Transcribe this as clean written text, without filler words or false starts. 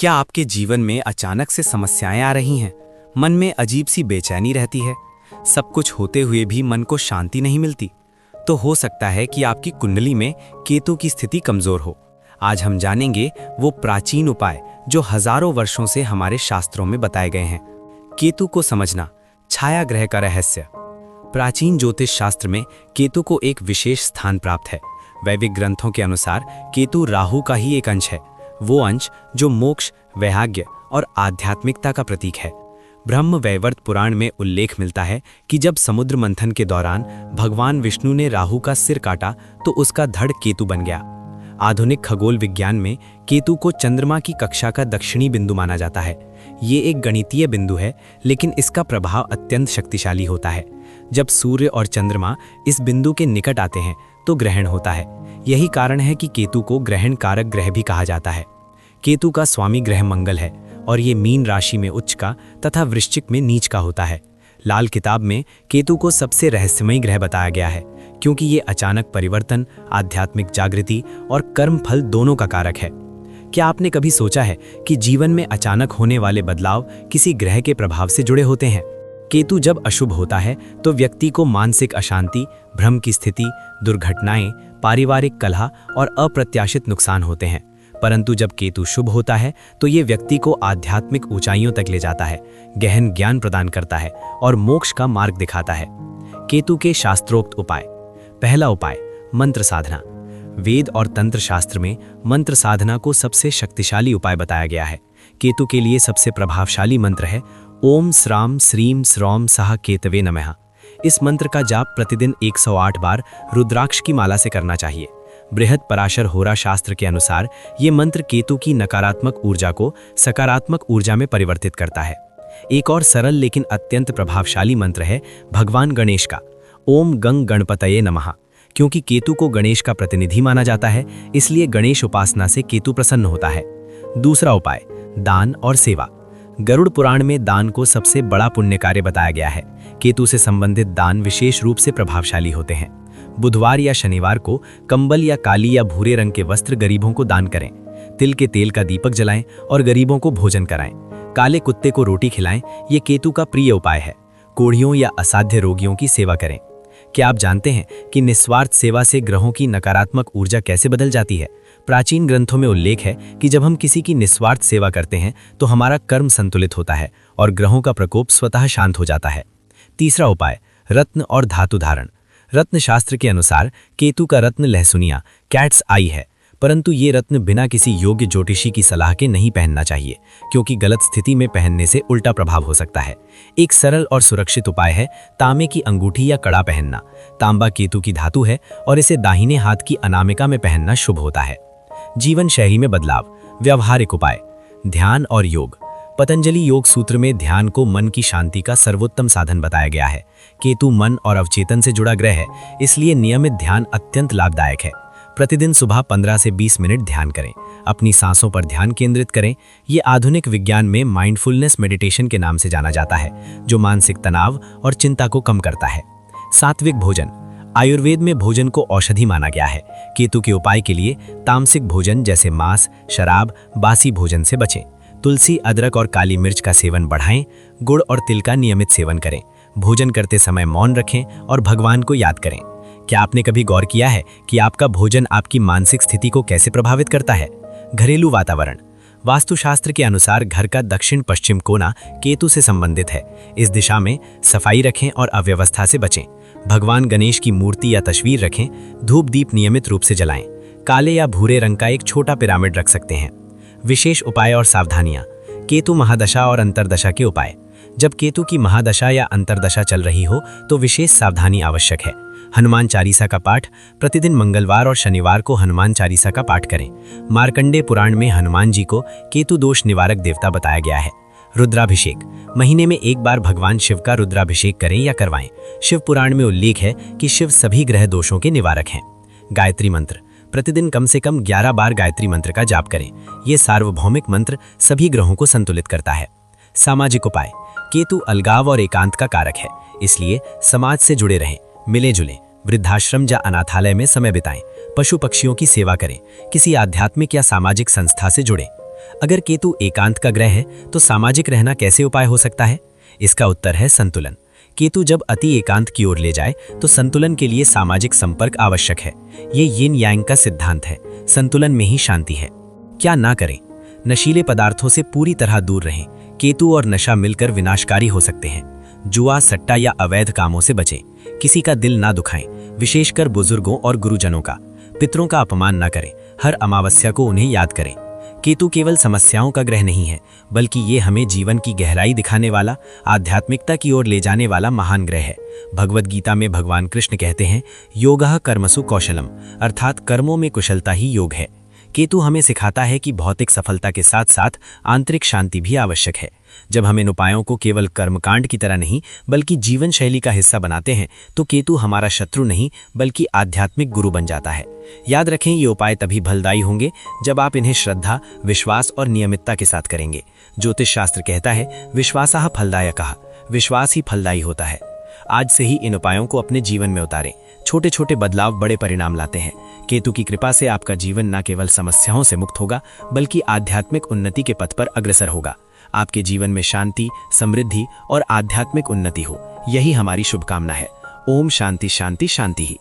क्या आपके जीवन में अचानक से समस्याएं आ रही हैं? मन में अजीब सी बेचैनी रहती है, सब कुछ होते हुए भी मन को शांति नहीं मिलती? तो हो सकता है कि आपकी कुंडली में केतु की स्थिति कमजोर हो। आज हम जानेंगे वो प्राचीन उपाय जो हजारों वर्षों से हमारे शास्त्रों में बताए गए हैं। केतु को समझना, छाया ग्रह का रहस्य। प्राचीन ज्योतिष शास्त्र में केतु को एक विशेष स्थान प्राप्त है। वैदिक ग्रंथों के अनुसार केतु राहु का ही एक अंश है, वो अंश जो मोक्ष, वैराग्य और आध्यात्मिकता का प्रतीक है। ब्रह्म वैवर्त पुराण में उल्लेख मिलता है कि जब समुद्र मंथन के दौरान भगवान विष्णु ने राहु का सिर काटा तो उसका धड़ केतु बन गया। आधुनिक खगोल विज्ञान में केतु को चंद्रमा की कक्षा का दक्षिणी बिंदु माना जाता है। ये एक गणितीय बिंदु है, लेकिन इसका प्रभाव अत्यंत शक्तिशाली होता है। जब सूर्य और चंद्रमा इस बिंदु के निकट आते हैं तो ग्रहण होता है। यही कारण है कि केतु को ग्रहण कारक ग्रह भी कहा जाता है। केतु का स्वामी ग्रह मंगल है और ये मीन राशि में उच्च का तथा वृश्चिक में नीच का होता है। लाल किताब में केतु को सबसे रहस्यमयी ग्रह बताया गया है, क्योंकि ये अचानक परिवर्तन, आध्यात्मिक जागृति और कर्म फल दोनों का कारक है। क्या आपने कभी सोचा है कि जीवन में अचानक होने वाले बदलाव किसी ग्रह के प्रभाव से जुड़े होते हैं? केतु जब अशुभ होता है तो व्यक्ति को मानसिक अशांति, भ्रम की स्थिति, दुर्घटनाएं, पारिवारिक कलह और अप्रत्याशित नुकसान होते हैं। परंतु जब केतु शुभ होता है तो ये व्यक्ति को आध्यात्मिक ऊंचाइयों तक ले जाता है, गहन ज्ञान प्रदान करता है और मोक्ष का मार्ग दिखाता है। केतु के शास्त्रोक्त उपाय। पहला उपाय, मंत्र साधना। वेद और तंत्र शास्त्र में मंत्र साधना को सबसे शक्तिशाली उपाय बताया गया है। केतु के लिए सबसे प्रभावशाली मंत्र है ओम श्राम श्रीम श्रौम सह केतवे नमः। इस मंत्र का जाप प्रतिदिन 108 बार रुद्राक्ष की माला से करना चाहिए। बृहद पराशर होरा शास्त्र के अनुसार ये मंत्र केतु की नकारात्मक ऊर्जा को सकारात्मक ऊर्जा में परिवर्तित करता है। एक और सरल लेकिन अत्यंत प्रभावशाली मंत्र है भगवान गणेश का, ओम गंग गणपतये नमः। क्योंकि केतु को गणेश का प्रतिनिधि माना जाता है, इसलिए गणेश उपासना से केतु प्रसन्न होता है। दूसरा उपाय, दान और सेवा। गरुड़ पुराण में दान को सबसे बड़ा पुण्य कार्य बताया गया है। केतु से संबंधित दान विशेष रूप से प्रभावशाली होते हैं। बुधवार या शनिवार को कंबल या काली या भूरे रंग के वस्त्र गरीबों को दान करें। तिल के तेल का दीपक जलाएं और गरीबों को भोजन कराएं। काले कुत्ते को रोटी खिलाएं, ये केतु का प्रिय उपाय है। कोढ़ियों या असाध्य रोगियों की सेवा करें। क्या आप जानते हैं कि निस्वार्थ सेवा से ग्रहों की नकारात्मक ऊर्जा कैसे बदल जाती है? प्राचीन ग्रंथों में उल्लेख है कि जब हम किसी की निस्वार्थ सेवा करते हैं तो हमारा कर्म संतुलित होता है और ग्रहों का प्रकोप स्वतः शांत हो जाता है। तीसरा उपाय, रत्न और धातु धारण। रत्न शास्त्र के अनुसार केतु का रत्न लहसुनिया, कैट्स आई है, परंतु ये रत्न बिना किसी योग्य ज्योतिषी की सलाह के नहीं पहनना चाहिए, क्योंकि गलत स्थिति में पहनने से उल्टा प्रभाव हो सकता है। एक सरल और सुरक्षित उपाय है तांबे की अंगूठी या कड़ा पहनना। तांबा केतु की धातु है और इसे दाहिने हाथ की अनामिका में पहनना शुभ होता है। जीवन शैली में बदलाव। व्यावहारिक उपाय, ध्यान और योग। पतंजलि योग सूत्र में ध्यान को मन की शांति का सर्वोत्तम साधन बताया गया है। केतु मन और अवचेतन से जुड़ा ग्रह है, इसलिए नियमित ध्यान अत्यंत लाभदायक है। प्रतिदिन सुबह 15 से 20 मिनट ध्यान करें। अपनी सांसों पर ध्यान केंद्रित करें। ये आधुनिक विज्ञान में माइंडफुलनेस मेडिटेशन के नाम से जाना जाता है, जो मानसिक तनाव और चिंता को कम करता है। सात्विक भोजन। आयुर्वेद में भोजन को औषधि माना गया है। केतु के उपाय के लिए तामसिक भोजन जैसे मांस, शराब, बासी भोजन से बचें। तुलसी, अदरक और काली मिर्च का सेवन बढ़ाएं। गुड़ और तिल का नियमित सेवन करें। भोजन करते समय मौन रखें और भगवान को याद करें। क्या आपने कभी गौर किया है कि आपका भोजन आपकी मानसिक स्थिति को कैसे प्रभावित करता है? घरेलू वातावरण। वास्तुशास्त्र के अनुसार घर का दक्षिण पश्चिम कोना केतु से संबंधित है। इस दिशा में सफाई रखें और अव्यवस्था से बचें। भगवान गणेश की मूर्ति या तस्वीर रखें। धूप दीप नियमित रूप से जलाएं। काले या भूरे रंग का एक छोटा पिरामिड रख सकते हैं। विशेष उपाय और सावधानियां। केतु महादशा और अंतरदशा के उपाय। जब केतु की महादशा या अंतरदशा चल रही हो तो विशेष सावधानी आवश्यक है। हनुमान चालीसा का पाठ। प्रतिदिन मंगलवार और शनिवार को हनुमान चालीसा का पाठ करें। मार्कंडेय पुराण में हनुमान जी को केतु दोष निवारक देवता बताया गया है। रुद्राभिषेक। महीने में एक बार भगवान शिव का रुद्राभिषेक करें या करवाएं। शिव पुराण में उल्लेख है कि शिव सभी ग्रह दोषों के निवारक हैं। गायत्री मंत्र। प्रतिदिन कम से कम 11 बार गायत्री मंत्र का जाप करें। ये सार्वभौमिक मंत्र सभी ग्रहों को संतुलित करता है। सामाजिक उपाय। केतु अलगाव और एकांत का कारक है, इसलिए समाज से जुड़े रहें, मिले जुलें। वृद्धाश्रम या अनाथालय में समय बिताएं। पशु पक्षियों की सेवा करें। किसी आध्यात्मिक या सामाजिक संस्था से जुड़ें। अगर केतु एकांत का ग्रह है तो सामाजिक रहना कैसे उपाय हो सकता है? इसका उत्तर है संतुलन। केतु जब अति एकांत की ओर ले जाए तो संतुलन के लिए सामाजिक संपर्क आवश्यक है। ये यिन यांग का सिद्धांत है, संतुलन में ही शांति है। क्या ना करें? नशीले पदार्थों से पूरी तरह दूर रहें। केतु और नशा मिलकर विनाशकारी हो सकते हैं। जुआ, सट्टा या अवैध कामों से बचें। किसी का दिल ना दुखाएं, विशेषकर बुजुर्गों और गुरुजनों का। पितरों का अपमान ना करें, हर अमावस्या को उन्हें याद करें। केतु केवल समस्याओं का ग्रह नहीं है, बल्कि ये हमें जीवन की गहराई दिखाने वाला, आध्यात्मिकता की ओर ले जाने वाला महान ग्रह है। भगवद गीता में भगवान कृष्ण कहते हैं, योगः कर्मसु कौशलम, अर्थात कर्मों में कुशलता ही योग है। केतु हमें सिखाता है कि भौतिक सफलता के साथ साथ आंतरिक शांति भी आवश्यक है। जब हम इन उपायों को केवल कर्मकांड की तरह नहीं बल्कि जीवन शैली का हिस्सा बनाते हैं तो केतु हमारा शत्रु नहीं बल्कि आध्यात्मिक गुरु बन जाता है। याद रखें, ये उपाय तभी फलदायी होंगे जब आप इन्हें श्रद्धा, विश्वास और नियमितता के साथ करेंगे। ज्योतिष शास्त्र कहता है, विश्वासः फलदायकः, विश्वास ही फलदायी होता है। आज से ही इन उपायों को अपने जीवन में उतारें। छोटे छोटे बदलाव बड़े परिणाम लाते हैं। केतु की कृपा से आपका जीवन न केवल समस्याओं से मुक्त होगा बल्कि आध्यात्मिक उन्नति के पथ पर अग्रसर होगा। आपके जीवन में शांति, समृद्धि और आध्यात्मिक उन्नति हो, यही हमारी शुभकामना है। ओम शांति शांति शांति ही।